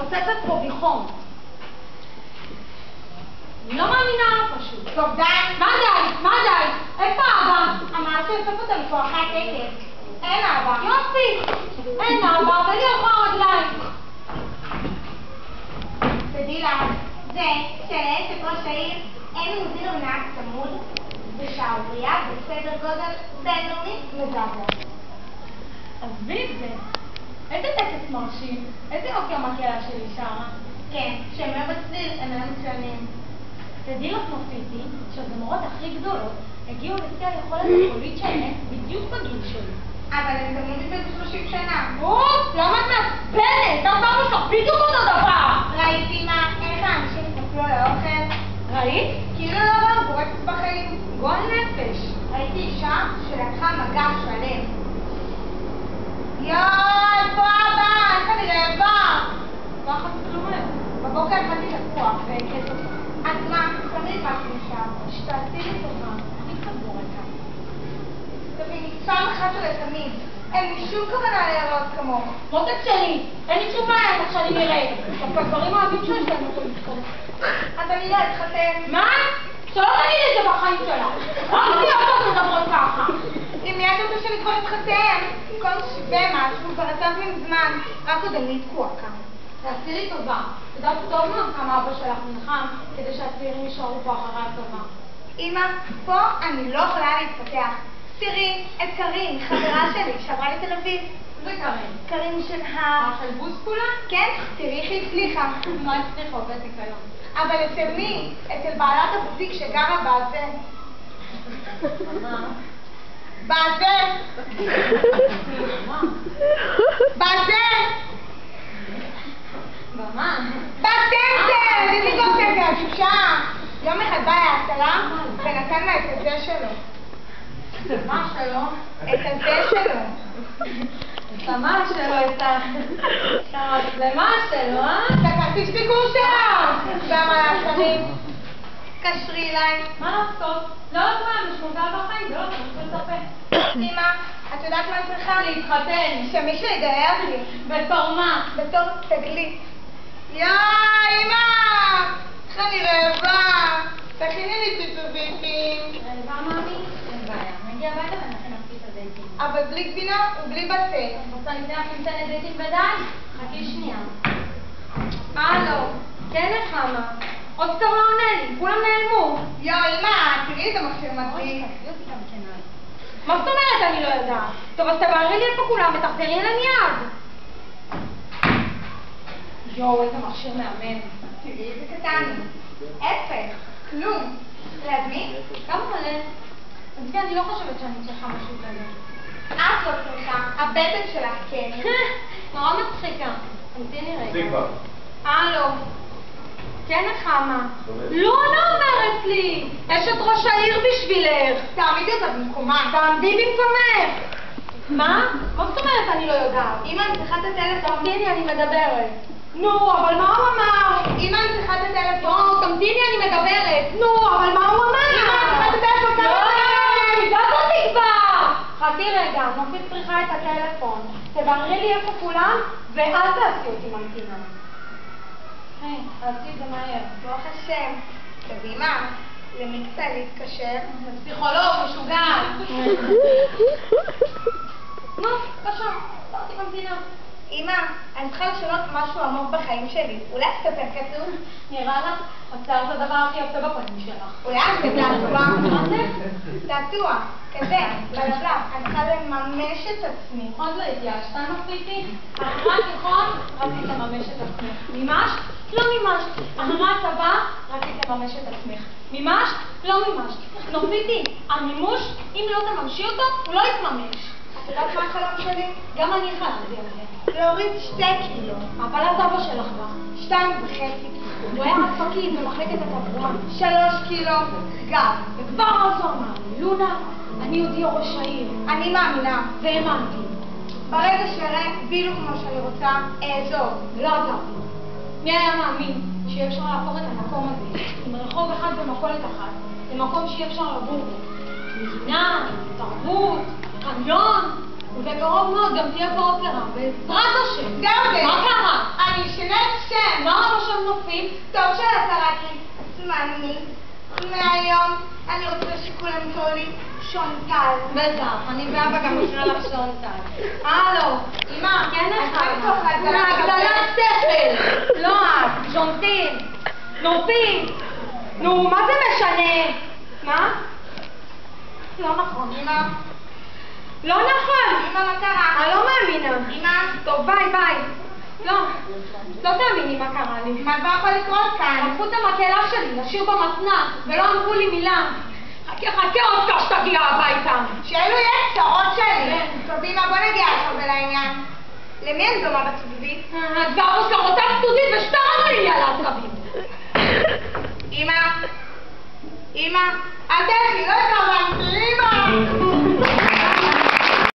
מתפוצצת פה בחום. אני לא מאמינה פשוט. טוב, די. מה די? מה די? איפה אבא? אמרת שאוסף אותה לפה אחרי הטקס. אין אבא. יופי. אין אבא, אבל היא אוכל רגליים. תדעי לך, זה שלאשת ראש העיר אין מוזיר ונהג צמוד, זה שערורייה בסדר גודל בינלאומי מזעזע. עזבי את זה. איזה טקס מרשים? איזה יופי המקהלה שלי שמה? כן, כשהם לא בצליל הם לא מצוינים. תדעי לך נופיתי שהזמורות הכי גדולות הגיעו לשיא היכולת הקולית שלהן בדיוק בגיל שלי. אבל הם גם לא דיברו 30 שנה. למה את מעצבנת? אמרנו לך בדיוק אותו דבר! ראית אמא, איך האנשים התנפלו על האוכל? ראית? כאילו לא באו גורפת בחיים. גועל נפש. ראיתי אישה שלקחה מגש שלם. יואי, איפה אבא? איך אני רעבה? לא אחת כלום. בבוקר אכלתי תפוח והכית אותו. אז מה? תמיד משהו נשאר. שתעשי לי טובה. אני כזו ריקה. תביני, פעם אחת ולתמיד. אין לי שום כוונה להיראות כמוך. מותק שלי, אין לי שום בעיה איך שאני נראית. דווקא גברים אוהבים שיש להם אותו לבחור. אז אני לא אתחתן. מה? שלא תגיד את זה בחיים שלך. רק תהיות מדברות ככה. אם מיד רוצה שאני כבר אתחתן, כל שווה משהו כבר עזב מזמן. רק עוד אני תקוע כאן. תעשי לי טובה. יודעת טוב מאוד כמה אבא שלך נלחם כדי שהצעירים יישארו פה אחרי הצבא. אמא, פה אני לא יכולה להתפתח. תראי את קרין, חברה שלי, שעברה לתל אביב. זה קרין. קרין של החלבוס כולה? כן, תראי איך היא הצליחה. מה הצליחה? עובדת כיום. אבל אצל מי? אצל בעלת הבוטיק שגרה בזה. מה? בזה! בזה! במה? בטנטר! איזה בטנטר, השושה! יום אחד בא להצלה ונתן לה את הזה שלו. מה שלו? את הזה שלו. למה שלו את ה... למה שלו, אה? את הכרטיס ביקור שלו! גם על האתרים. קשרי אליי. מה לעשות? לא יודעת מה, משמעותה בחיים, לא, אני רוצה לספר. אמא, את יודעת מה אני צריכה? להתחתן. שמישהו יגייר לי. בתור מה? בתור תגלית. יואי, אמא! איך אני רעבה! תכיני לי ציצוביקים. רעבה מאמי? אין בעיה. נגיע הביתה ונכין נפקיס הדייטים. אבל בלי גבינה ובלי בצל. רוצה לפני החמצנת דייטים ודי? חכי שנייה. הלו. כן נחמה. עוד סתם לא עונה לי, כולם נעלמו. יואי, אמא, תראי את המכשיר מדליק. מה זאת אומרת אני לא יודעת? טוב, אז תבהרי לי איפה כולם ותחזרי אליי מיד. יואו, איזה מכשיר מהמם. תראי איזה קטן. הפך, כלום. ליד מי? כמה מלא. עזבי, אני לא חושבת שאני צריכה משהו כזה. את לא צריכה, הבטן שלך כן. נורא מצחיקה. תמתיני רגע. זה כבר. הלו. כן נחמה. לא אומרת לי. אשת ראש העיר בשבילך. תעמידי אותה במקומה. תעמדי במקומך. מה? מה זאת אומרת אני לא יודעת? אמא, אני צריכה את הטלפון. תמתיני, אני מדברת. נו, אבל מה הוא אמר? אמא, אני צריכה את הטלפון. לא, תמתיני, אני מדברת. נו, אבל מה הוא אמר? אמא, אני צריכה את הטלפון. לא, הגעת אותי כבר. חכי רגע, נופית צריכה את הטלפון. תבררי לי איפה כולם, ואל תעשי אותי ממתינה. היי, תעשי את זה מהר. ברוך השם. תביאי מה? למי קצת להתקשר? פסיכולוג, משוגע. נו, בבקשה, תעשי ממתינה. אמא, אני צריכה לשנות משהו עמוק בחיים שלי. אולי קצת כתוב? נראה לך, עצרת הדבר הכי יפה בפנים שלך. אולי זה תעתוע. מה זה? תעתוע. כזה, בלבלב. אני צריכה לממש את עצמי. עוד לא התייאשת, נופיתי? אחרי התיכון רצית לממש את עצמך. מימשת? לא מימשת. אחרי הצבא רצית לממש את עצמך. מימשת? לא מימשת. נופיתי, המימוש, אם לא תממשי אותו, הוא לא יתממש. את יודעת מה החלום שלי? גם אני חלמתי על זה. להוריד 2 קילו. אבל אז אבא שלך בא. 2.5 קילו. הוא היה פקיד במחלקת התברואה. 3 קילו. גב. וכבר אז הוא אמר לי, לונה, אני יהודי ראש העיר. אני מאמינה. והאמנתי. ברגע שאראה בילו כמו שאני רוצה, אעזוב. לא עזרתי. מי היה מאמין שיהיה אפשר להפוך את המקום הזה, עם רחוב אחד ומכולת אחת, למקום שיהיה אפשר לגור בו? מדינה, תרבות, חניון, ובקרוב מאוד גם תהיה פה אופרה, בעזרת השם. זהו זה. מה קרה? אני אשנה את השם. מה רבא שם נופית? טוב שאתה רק זמן לי. מהיום אני רוצה שכולם יקראו לי שונטל. בטח, אני ואבא גם נקרא לך שונטל. הלו, אמא, כן לך? מהגדלת שכל. לא את, ז'ונטין. נופית. נו, מה זה משנה? מה? לא נכון. אמא. לא נכון. אמא, מה קרה? אני לא מאמינה. אמא. טוב, ביי, ביי. לא תאמיני מה קרה לי. מה כבר יכול לקרות כאן? לקחו את המקהלה שלי, לשיר במתנ"ס, ולא אמרו לי מילה. חכה עוד כך שתגיע הביתה. שאלו יהיה קצרות שלי. טוב, אמא, בוא נגיע עכשיו לעניין. למי אני דומה בצדודית? את והבוס לך אותה צדודית ושטרה לי על העצבים. אמא. אמא, אל תלכי, לא יקרה